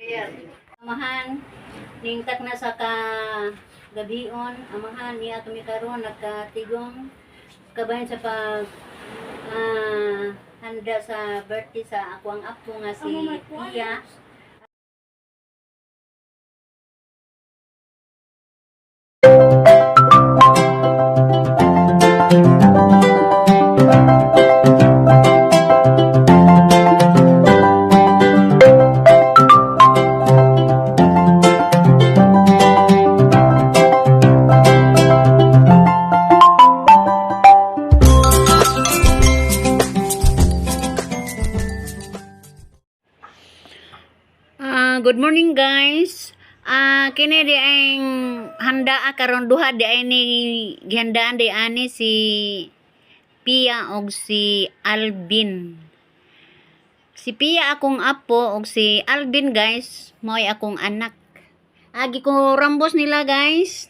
Amahan, ningtak na sa gabion, amahan niya kami karon nagkatigong kabayan sa pag handa sa birthday sa akong apo nga si Pia. Good morning guys. Kini di ang handa karon duha di ay ni gihandaan di ani si Pia og si Alvin. Si Pia akong apo og si Alvin guys, mo'y akong anak. Agi ko rambos nila guys.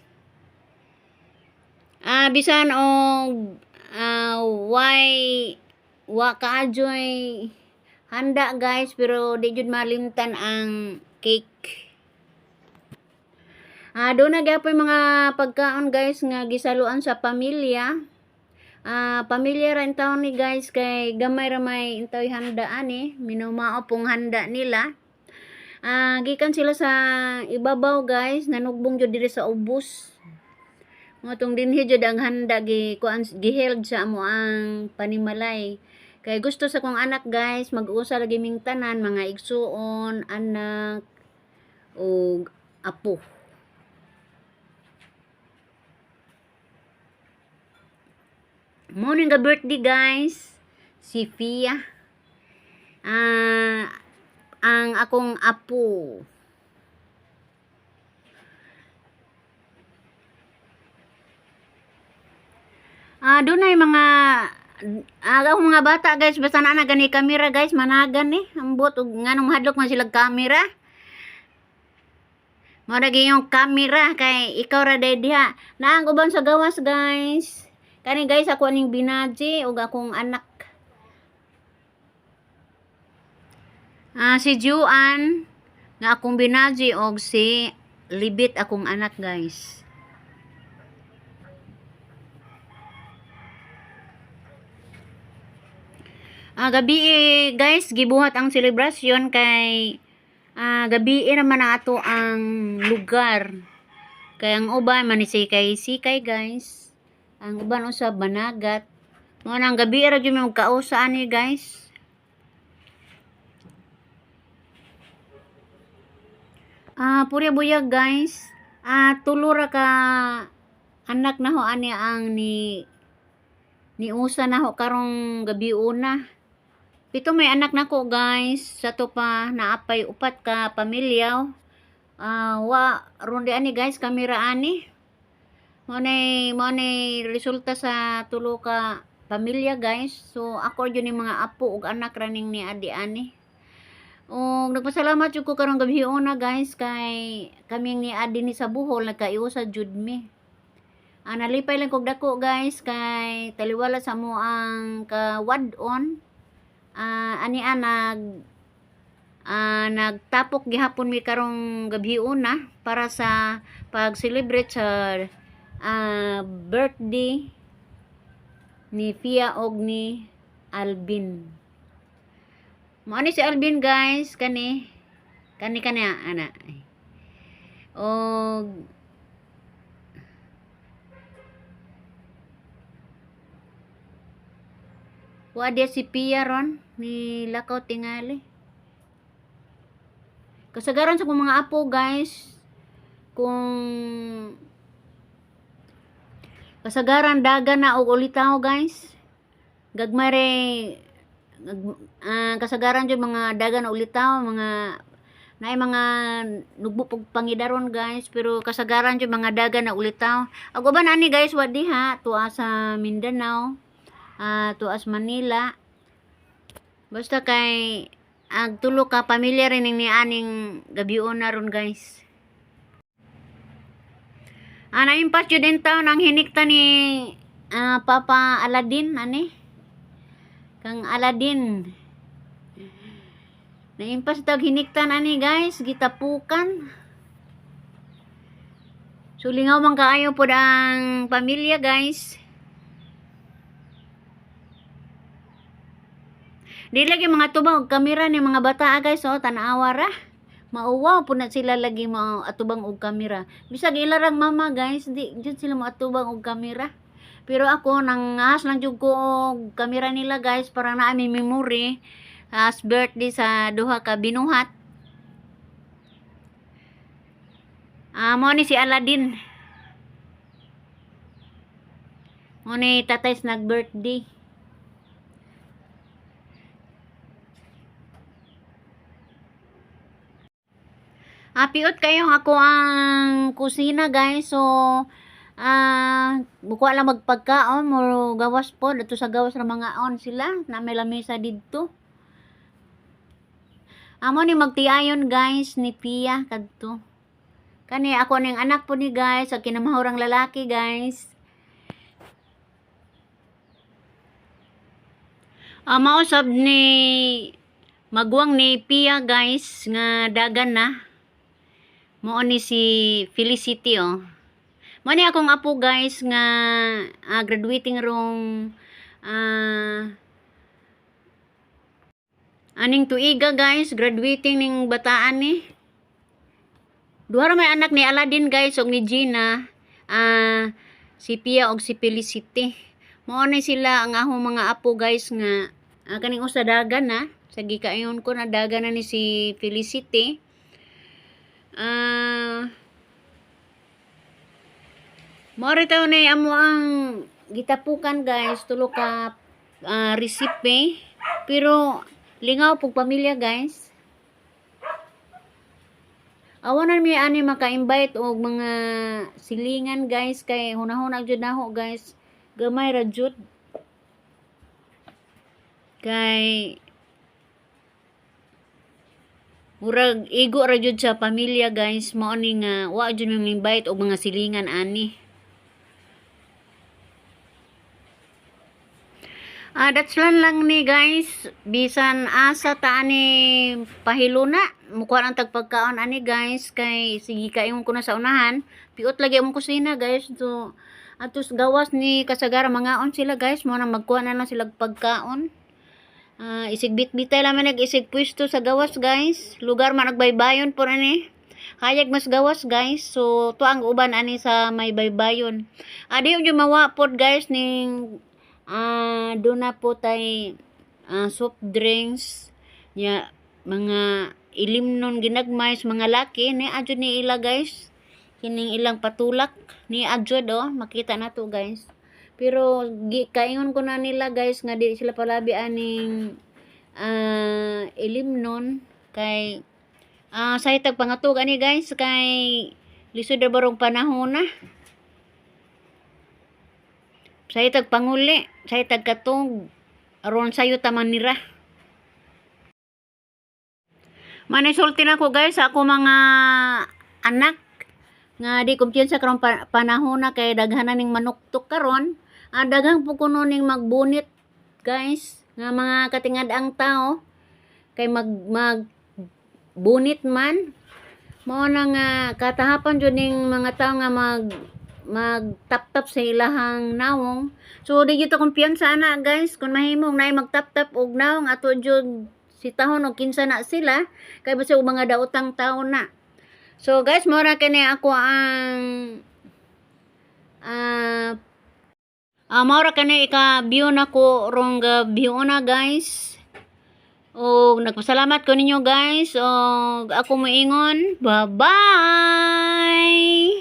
Bisan og wa kaajoy handa guys, pero di jud malimtan ang cake. Doon na gyapon mga pagkaon guys nga gisaluan sa pamilya. Pamilya ra taon ni guys kay gamay ra may intoy handaan minumao pong handa nila. Gikan sila sa ibabaw guys, nanugbong jud diri sa ubos. Motong dinhi jud ang handa giheld sa amo ang panimalay. Kay gusto sa kong anak guys, mag-usa lagi ming tanan, mga igsuon, anak, o apo. Morning ka birthday guys, si Pia. Ang akong apo. Doon ay mga mga bata guys, basta na gani kamera guys, managan ambot ug nganong hadlok man sila kamera. Mao na yung kamera kay ikaw ra diha. Naang uban sa gawas guys. Kani guys ako aning binaji ug akong anak. Si Juan nga akong binaji og si Libit akong anak guys. Gabi guys, gibuhat ang selebrasyon kay gabi naman ang ato ang lugar. Kay ang uban manisikay-sikay guys. Ang uban usab banagat. Mo nang gabi ra gyud mo kausa ani guys. Puri buyag guys. Tulo ra ka anak na ho ani ang ni usa na ho karong gabi una. Pito may anak nako guys, sa to pa naapay upat ka pamilya. Ronde ani guys, kamera ani. Mo nay resulta sa tulo ka pamilya guys. So ako jud ni mga apo ug anak raning ni adi ani. Og nagpasalamat jud ko karong gabi una guys kay kaming ni adi ni sa Bohol nagkaiusa jud mi. Nalipay lang kog dako guys kay taliwala sa mo ang kawadon. Nagtapok gihapon mi karong gabi una para sa pag-celebrate sa birthday ni Pia og ni Alvin. Mao ni si Alvin guys, kani ana. Og wadi si Pia ron ni lakaw tingali. Kasagaran sa kong mga apo guys, kung kasagaran dagan na og ulitaw guys, gagmay kasagaran jud mga dagan na ulitaw, mga naay mga nugbo pag pangidaron guys, pero kasagaran jud mga dagan na ulitaw. Agoban ani guys wadi ha, tuwa sa Mindanao, tuas Manila. Basta kay ag tulo ka pamilya rin ni aning gabion na ron guys. Naimpas yun din taon ang hinikta ni Papa Aladin kang Aladin. Naimpas tag hiniktan ani guys, gitapukan. So lingaw man kaayo pod ang pamilya guys. Di lagi mga tubang og kamera ni mga bata guys, oh tan-awa ra. Mauwaw po na sila lagi mo atubang og kamera. Bisag ilarang mama guys, di jud sila mo atubang og kamera. Pero ako nangas lang jud ko og kamera nila guys para naa mi memory as birthday sa duha ka binuhat. Mo ni si Aladdin. Mo ni tatay nag-birthday. Piot kayo ako ang kusina guys. So, buko lang magpagkaon mo gawas po dito sa gawas ng mga on sila na may lamesa dito. Amo ni magtiayon guys ni Pia kadto. Kani ako ning anak po ni guys, sa kinamahurang lalaki guys. Mausab ni magwang ni Pia guys nga dagan na. Mo ni si Felicity oh. Mo ni akong apo guys nga graduating rong aning tuiga guys, graduating ning bataan ni. Duha ra may anak ni Aladdin guys og ni Gina, si Pia og si Felicity. Mao ni sila ang ahong mga apo guys nga kaning usa dagan na sa gikaingon ko na dagan na ni si Felicity. Mao ri taw ni amo ang gitapukan guys, tulo ka recipe pero lingaw pug pamilya guys. Awanan mi ani maka-invite og mga silingan guys kay hunahuna jud naho guys. Gamay ra jud. Kay murag igo ra jud sa pamilya guys, mao ni nga wa jud mi invite og mga silingan ani. That's lang ni guys. Bisan asa ta ani pahiluna. Mukuha ang tagpagkaon ani guys. Kay sige kaingon ko na sa unahan. Piot lagi ang kusina guys. So, atos gawas ni kasagara mga on sila guys. Mo na magkuha na lang sila pagkaon. Isig bitbitay lang man nag-isig pwesto sa gawas guys. Lugar man nagbaybayon po ani. Hayag mas gawas guys. So, to ang uban ani sa may baybayon. Di yung mawapod guys ning doon na po tay soft drinks ya mga ilim nun ginagmay sa mga laki ni adjud ni ila guys, kining ilang patulak ni adjud makita na to guys. Pero kaingon ko na nila guys nga di sila palabi aning ilim nun kay sa itag pangatug ani guys kay lisod na barong panahon na. Sa itag panguli, sa itag katong aron sayo taman nira. Manisulti na ko guys ako mga anak nga di kumpiyansa karon panahon na kay daghanan ning manuktok karon. Daghang po kuno ning magbunit guys nga mga katingad-ang tao kay mag bunit man. Mao na nga katahapan jud ning mga tao nga magtap-tap sa ilahang nawong. So di gyud ta kumpiyansa na guys kun mahimong naay magtap-tap og nawong ato jud si tahon og kinsa na sila kay basta og mga daotang tawo na. So guys mo ra kani ako ang mao ra kani ika-view nako rong view na guys. O nagpasalamat ko ninyo guys og ako moingon bye bye.